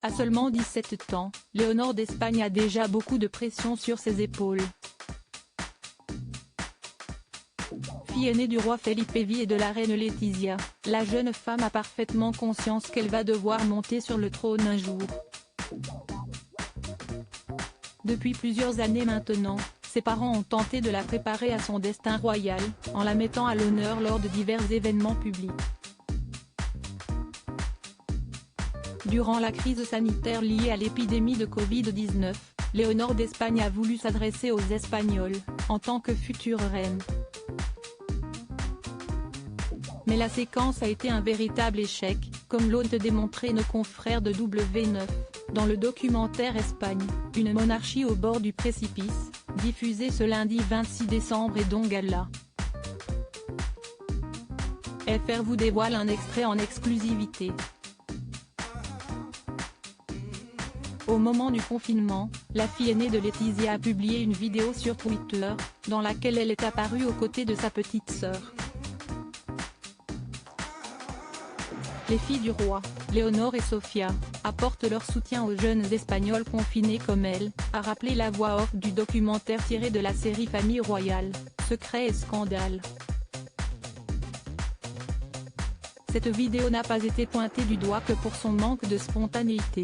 À seulement 17 ans, Léonore d'Espagne a déjà beaucoup de pression sur ses épaules. Fille aînée du roi Felipe V et de la reine Letizia, la jeune femme a parfaitement conscience qu'elle va devoir monter sur le trône un jour. Depuis plusieurs années maintenant, ses parents ont tenté de la préparer à son destin royal, en la mettant à l'honneur lors de divers événements publics. Durant la crise sanitaire liée à l'épidémie de Covid-19, Léonore d'Espagne a voulu s'adresser aux Espagnols, en tant que future reine. Mais la séquence a été un véritable échec, comme l'ont démontré nos confrères de W9, dans le documentaire Espagne, une monarchie au bord du précipice, diffusé ce lundi 26 décembre et dont Gala. FR vous dévoile un extrait en exclusivité. Au moment du confinement, la fille aînée de Letizia a publié une vidéo sur Twitter, dans laquelle elle est apparue aux côtés de sa petite sœur. Les filles du roi, Léonore et Sofia, apportent leur soutien aux jeunes Espagnols confinés comme elle, a rappelé la voix off du documentaire tiré de la série Famille royale, Secrets et scandales. Cette vidéo n'a pas été pointée du doigt que pour son manque de spontanéité.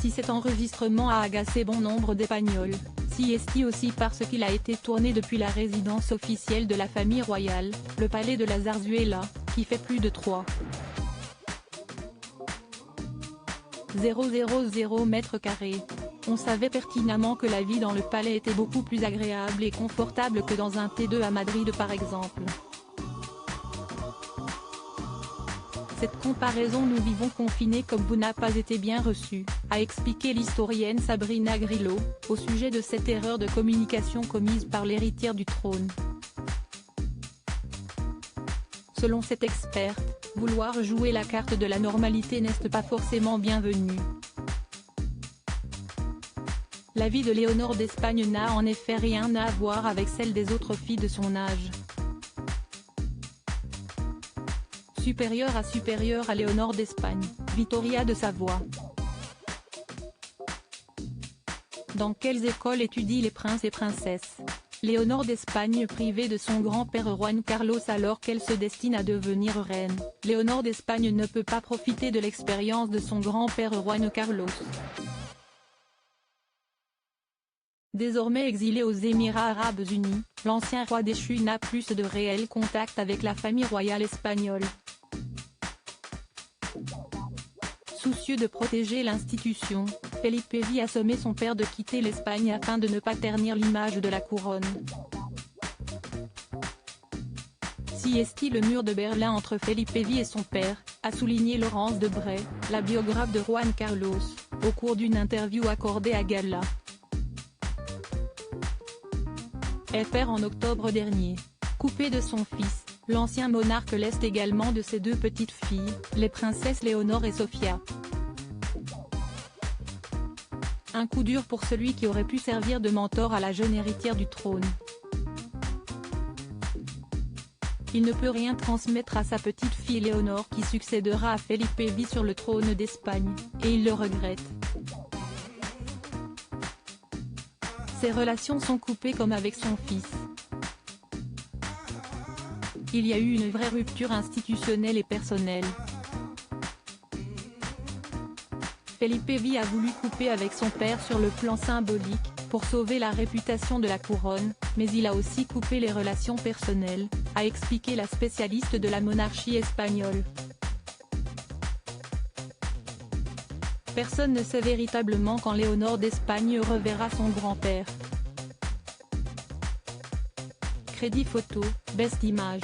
Si cet enregistrement a agacé bon nombre d'Espagnols, si est-il aussi parce qu'il a été tourné depuis la résidence officielle de la famille royale, le palais de la Zarzuela, qui fait plus de 3,000 mètres carrés. On savait pertinemment que la vie dans le palais était beaucoup plus agréable et confortable que dans un T2 à Madrid par exemple. Cette comparaison nous vivons confinés comme vous n'a pas été bien reçue, a expliqué l'historienne Sabrina Grillo, au sujet de cette erreur de communication commise par l'héritière du trône. Selon cette experte, vouloir jouer la carte de la normalité n'est pas forcément bienvenu. La vie de Léonore d'Espagne n'a en effet rien à voir avec celle des autres filles de son âge. Supérieure à Léonore d'Espagne, Vittoria de Savoie. Dans quelles écoles étudient les princes et princesses? Léonore d'Espagne privée de son grand-père Juan Carlos alors qu'elle se destine à devenir reine. Léonore d'Espagne ne peut pas profiter de l'expérience de son grand-père Juan Carlos. Désormais exilé aux Émirats arabes unis, l'ancien roi déchu n'a plus de réel contact avec la famille royale espagnole. Soucieux de protéger l'institution, Felipe V a sommé son père de quitter l'Espagne afin de ne pas ternir l'image de la couronne. Si est-il le mur de Berlin entre Felipe V et son père, a souligné Laurence Debray, la biographe de Juan Carlos, au cours d'une interview accordée à Gala. FR en octobre dernier. Coupé de son fils, l'ancien monarque laisse également de ses deux petites filles, les princesses Léonore et Sofia. Un coup dur pour celui qui aurait pu servir de mentor à la jeune héritière du trône. Il ne peut rien transmettre à sa petite fille Léonore qui succédera à Felipe V sur le trône d'Espagne, et il le regrette. Ses relations sont coupées comme avec son fils. Il y a eu une vraie rupture institutionnelle et personnelle. Felipe V a voulu couper avec son père sur le plan symbolique, pour sauver la réputation de la couronne, mais il a aussi coupé les relations personnelles, a expliqué la spécialiste de la monarchie espagnole. Personne ne sait véritablement quand Léonore d'Espagne reverra son grand-père. Crédit photo, Best Image.